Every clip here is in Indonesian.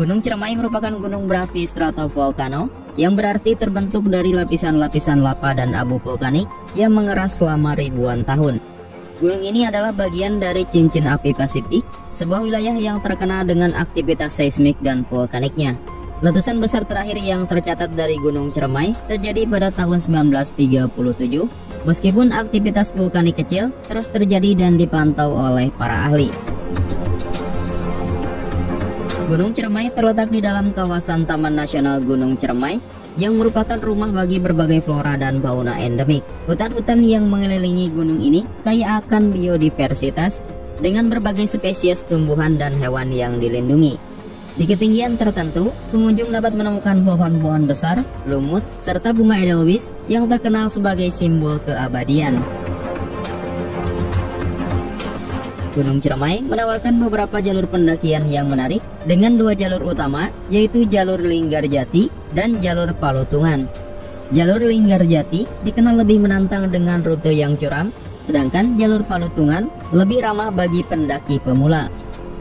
Gunung Ciremai merupakan gunung berapi stratovolcano yang berarti terbentuk dari lapisan-lapisan lava dan abu vulkanik yang mengeras selama ribuan tahun. Gunung ini adalah bagian dari cincin api Pasifik, sebuah wilayah yang terkenal dengan aktivitas seismik dan vulkaniknya. Letusan besar terakhir yang tercatat dari Gunung Ciremai terjadi pada tahun 1937, meskipun aktivitas vulkanik kecil terus terjadi dan dipantau oleh para ahli. Gunung Ciremai terletak di dalam kawasan Taman Nasional Gunung Ciremai yang merupakan rumah bagi berbagai flora dan fauna endemik. Hutan-hutan yang mengelilingi gunung ini kaya akan biodiversitas dengan berbagai spesies tumbuhan dan hewan yang dilindungi. Di ketinggian tertentu, pengunjung dapat menemukan pohon-pohon besar, lumut, serta bunga edelweiss yang terkenal sebagai simbol keabadian. Gunung Ciremai menawarkan beberapa jalur pendakian yang menarik dengan dua jalur utama, yaitu jalur Linggarjati dan jalur Palutungan. Jalur Linggarjati dikenal lebih menantang dengan rute yang curam, sedangkan jalur Palutungan lebih ramah bagi pendaki pemula.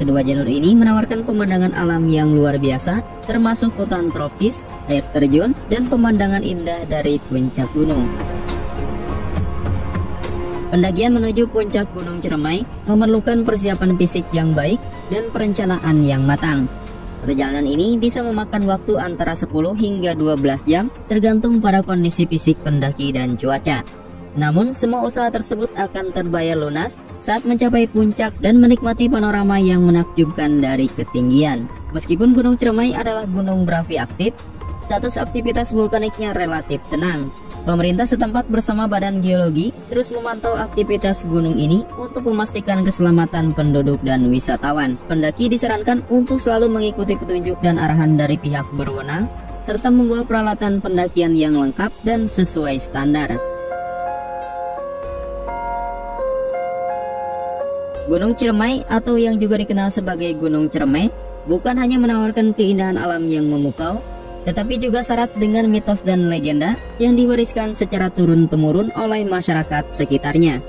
Kedua jalur ini menawarkan pemandangan alam yang luar biasa, termasuk hutan tropis, air terjun, dan pemandangan indah dari puncak gunung. Pendakian menuju puncak Gunung Ciremai memerlukan persiapan fisik yang baik dan perencanaan yang matang. Perjalanan ini bisa memakan waktu antara 10 hingga 12 jam tergantung pada kondisi fisik pendaki dan cuaca. Namun semua usaha tersebut akan terbayar lunas saat mencapai puncak dan menikmati panorama yang menakjubkan dari ketinggian. Meskipun Gunung Ciremai adalah gunung berapi aktif, status aktivitas vulkaniknya relatif tenang. Pemerintah setempat bersama Badan Geologi terus memantau aktivitas gunung ini untuk memastikan keselamatan penduduk dan wisatawan. Pendaki disarankan untuk selalu mengikuti petunjuk dan arahan dari pihak berwenang, serta membawa peralatan pendakian yang lengkap dan sesuai standar. Gunung Ciremai atau yang juga dikenal sebagai Gunung Ciremai bukan hanya menawarkan keindahan alam yang memukau, tetapi juga syarat dengan mitos dan legenda yang diwariskan secara turun-temurun oleh masyarakat sekitarnya.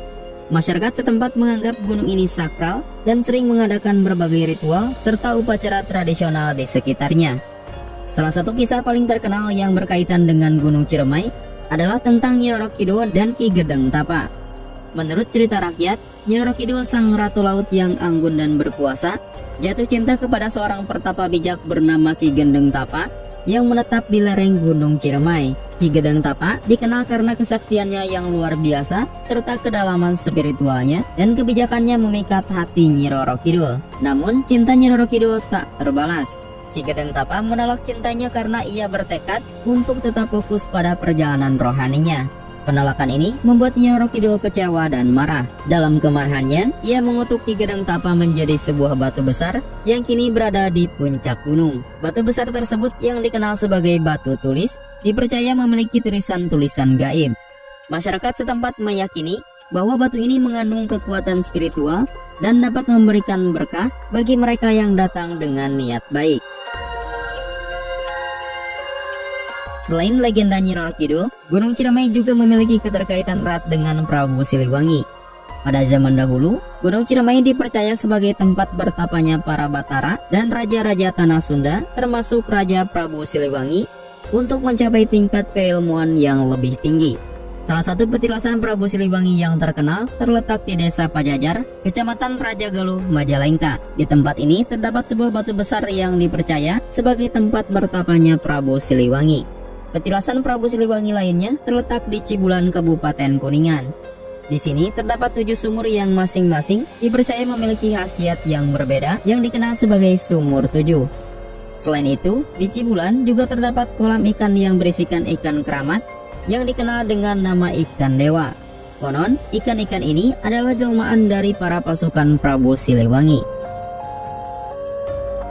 Masyarakat setempat menganggap gunung ini sakral dan sering mengadakan berbagai ritual serta upacara tradisional di sekitarnya. Salah satu kisah paling terkenal yang berkaitan dengan Gunung Ciremai adalah tentang Nyi Roro Kidul dan Ki Gedeng Tapa. Menurut cerita rakyat, Nyi Roro Kidul, sang ratu laut yang anggun dan berkuasa, jatuh cinta kepada seorang pertapa bijak bernama Ki Gedeng Tapa yang menetap di lereng Gunung Ciremai. Ki Gedeng Tapa dikenal karena kesaktiannya yang luar biasa serta kedalaman spiritualnya dan kebijakannya memikat hati Nyi Roro Kidul. Namun cinta Nyi Roro Kidul tak terbalas. Ki Gedeng Tapa menolak cintanya karena ia bertekad untuk tetap fokus pada perjalanan rohaninya. Penolakan ini membuat Nyi Roro Kidul kecewa dan marah. Dalam kemarahannya, ia mengutuk Ki Gedeng Tapa menjadi sebuah batu besar yang kini berada di puncak gunung. Batu besar tersebut yang dikenal sebagai batu tulis dipercaya memiliki tulisan-tulisan gaib. Masyarakat setempat meyakini bahwa batu ini mengandung kekuatan spiritual dan dapat memberikan berkah bagi mereka yang datang dengan niat baik. Selain legenda Nyi Roro Kidul, Gunung Ciremai juga memiliki keterkaitan erat dengan Prabu Siliwangi. Pada zaman dahulu, Gunung Ciremai dipercaya sebagai tempat bertapanya para Batara dan raja-raja tanah Sunda, termasuk Raja Prabu Siliwangi, untuk mencapai tingkat keilmuan yang lebih tinggi. Salah satu petilasan Prabu Siliwangi yang terkenal terletak di Desa Pajajar, Kecamatan Raja Galuh, Majalengka. Di tempat ini terdapat sebuah batu besar yang dipercaya sebagai tempat bertapanya Prabu Siliwangi. Petilasan Prabu Siliwangi lainnya terletak di Cibulan, Kabupaten Kuningan. Di sini terdapat 7 sumur yang masing-masing dipercaya memiliki khasiat yang berbeda yang dikenal sebagai sumur 7. Selain itu, di Cibulan juga terdapat kolam ikan yang berisikan ikan keramat yang dikenal dengan nama ikan dewa. Konon, ikan-ikan ini adalah jelmaan dari para pasukan Prabu Siliwangi.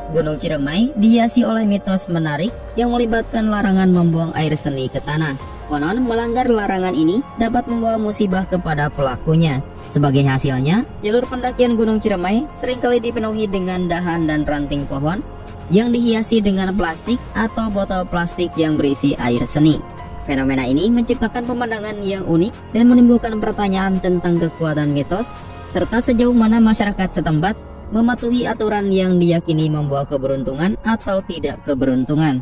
Gunung Ciremai dihiasi oleh mitos menarik yang melibatkan larangan membuang air seni ke tanah. Konon, melanggar larangan ini dapat membawa musibah kepada pelakunya. Sebagai hasilnya, jalur pendakian Gunung Ciremai seringkali dipenuhi dengan dahan dan ranting pohon yang dihiasi dengan plastik atau botol plastik yang berisi air seni. Fenomena ini menciptakan pemandangan yang unik dan menimbulkan pertanyaan tentang kekuatan mitos serta sejauh mana masyarakat setempat mematuhi aturan yang diyakini membawa keberuntungan atau tidak keberuntungan.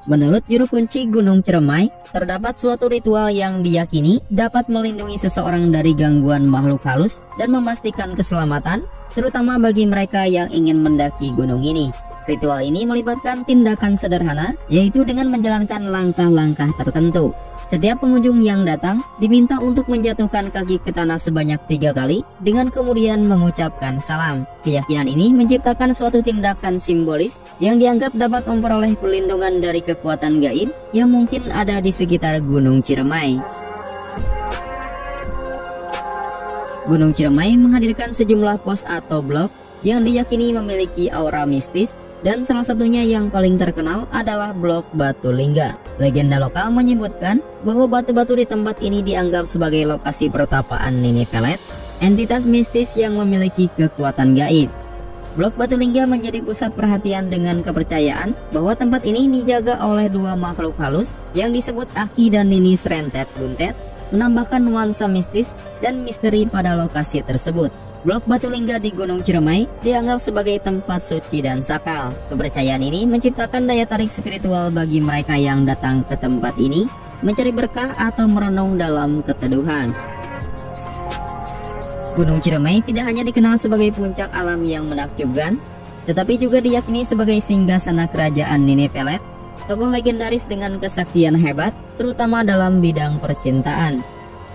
Menurut juru kunci Gunung Ciremai, terdapat suatu ritual yang diyakini dapat melindungi seseorang dari gangguan makhluk halus dan memastikan keselamatan, terutama bagi mereka yang ingin mendaki gunung ini. Ritual ini melibatkan tindakan sederhana, yaitu dengan menjalankan langkah-langkah tertentu. Setiap pengunjung yang datang diminta untuk menjatuhkan kaki ke tanah sebanyak 3 kali dengan kemudian mengucapkan salam. Keyakinan ini menciptakan suatu tindakan simbolis yang dianggap dapat memperoleh perlindungan dari kekuatan gaib yang mungkin ada di sekitar Gunung Ciremai. Gunung Ciremai menghadirkan sejumlah pos atau blok yang diyakini memiliki aura mistis, dan salah satunya yang paling terkenal adalah blok Batu Lingga. Legenda lokal menyebutkan bahwa batu-batu di tempat ini dianggap sebagai lokasi pertapaan Nini Pelet, entitas mistis yang memiliki kekuatan gaib. Blok Batu Lingga menjadi pusat perhatian dengan kepercayaan bahwa tempat ini dijaga oleh 2 makhluk halus yang disebut Aki dan Nini Serentet Buntet, menambahkan nuansa mistis dan misteri pada lokasi tersebut. Blok Batu Lingga di Gunung Ciremai dianggap sebagai tempat suci dan sakral. Kepercayaan ini menciptakan daya tarik spiritual bagi mereka yang datang ke tempat ini, mencari berkah atau merenung dalam keteduhan. Gunung Ciremai tidak hanya dikenal sebagai puncak alam yang menakjubkan, tetapi juga diyakini sebagai singgasana kerajaan Nini Pelet, tokoh legendaris dengan kesaktian hebat, terutama dalam bidang percintaan.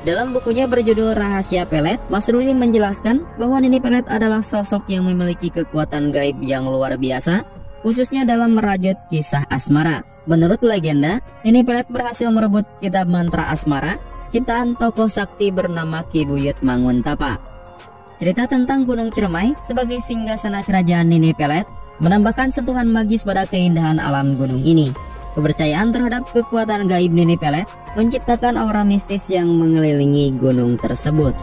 Dalam bukunya berjudul Rahasia Pelet, Mas Ruli menjelaskan bahwa Nini Pelet adalah sosok yang memiliki kekuatan gaib yang luar biasa, khususnya dalam merajut kisah asmara. Menurut legenda, Nini Pelet berhasil merebut kitab mantra asmara, ciptaan tokoh sakti bernama Ki Buyut Manguntapa. Cerita tentang Gunung Ciremai sebagai singgasana kerajaan Nini Pelet menambahkan sentuhan magis pada keindahan alam gunung ini. Kepercayaan terhadap kekuatan gaib Nini Pelet menciptakan aura mistis yang mengelilingi gunung tersebut.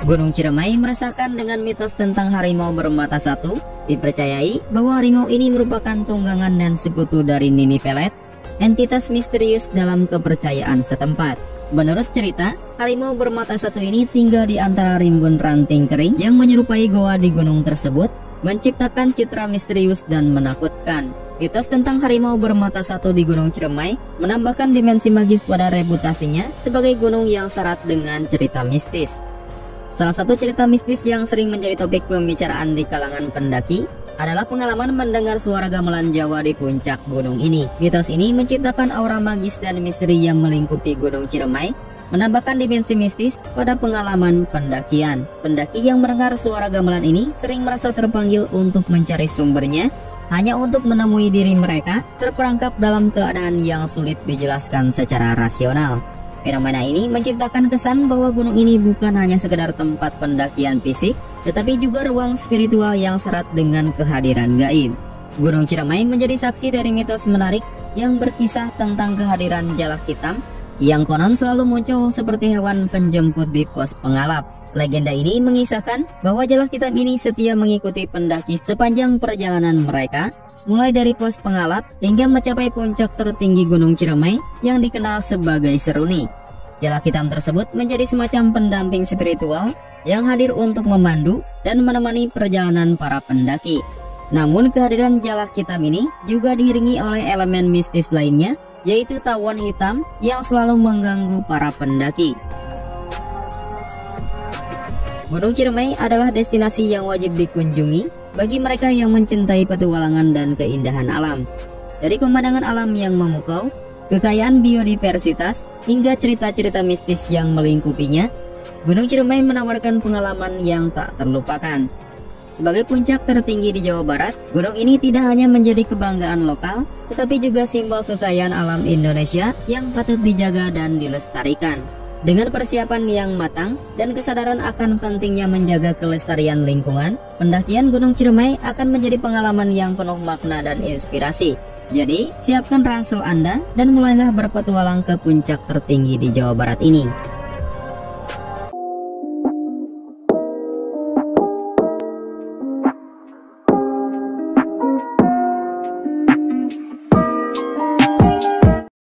Gunung Ciremai meresahkan dengan mitos tentang harimau bermata satu. Dipercayai bahwa harimau ini merupakan tunggangan dan sekutu dari Nini Pelet, entitas misterius dalam kepercayaan setempat. Menurut cerita, harimau bermata satu ini tinggal di antara rimbun ranting kering yang menyerupai goa di gunung tersebut, menciptakan citra misterius dan menakutkan. Mitos tentang harimau bermata satu di Gunung Ciremai menambahkan dimensi magis pada reputasinya sebagai gunung yang syarat dengan cerita mistis. Salah satu cerita mistis yang sering menjadi topik pembicaraan di kalangan pendaki adalah pengalaman mendengar suara gamelan Jawa di puncak gunung ini. Mitos ini menciptakan aura magis dan misteri yang melingkupi Gunung Ciremai, menambahkan dimensi mistis pada pengalaman pendakian. Pendaki yang mendengar suara gamelan ini sering merasa terpanggil untuk mencari sumbernya, hanya untuk menemui diri mereka terperangkap dalam keadaan yang sulit dijelaskan secara rasional. Fenomena ini menciptakan kesan bahwa gunung ini bukan hanya sekedar tempat pendakian fisik, tetapi juga ruang spiritual yang syarat dengan kehadiran gaib. Gunung Ciremai menjadi saksi dari mitos menarik yang berkisah tentang kehadiran jalak hitam yang konon selalu muncul seperti hewan penjemput di pos pengalap. Legenda ini mengisahkan bahwa jalak hitam ini setia mengikuti pendaki sepanjang perjalanan mereka, mulai dari pos pengalap hingga mencapai puncak tertinggi Gunung Ciremai yang dikenal sebagai Seruni. Jalak hitam tersebut menjadi semacam pendamping spiritual yang hadir untuk memandu dan menemani perjalanan para pendaki. Namun kehadiran jalak hitam ini juga diiringi oleh elemen mistis lainnya, yaitu tawon hitam yang selalu mengganggu para pendaki. Gunung Ciremai adalah destinasi yang wajib dikunjungi bagi mereka yang mencintai petualangan dan keindahan alam. Dari pemandangan alam yang memukau, kekayaan biodiversitas, hingga cerita-cerita mistis yang melingkupinya, Gunung Ciremai menawarkan pengalaman yang tak terlupakan. Sebagai puncak tertinggi di Jawa Barat, gunung ini tidak hanya menjadi kebanggaan lokal, tetapi juga simbol kekayaan alam Indonesia yang patut dijaga dan dilestarikan. Dengan persiapan yang matang dan kesadaran akan pentingnya menjaga kelestarian lingkungan, pendakian Gunung Ciremai akan menjadi pengalaman yang penuh makna dan inspirasi. Jadi, siapkan ransel Anda dan mulailah berpetualang ke puncak tertinggi di Jawa Barat ini.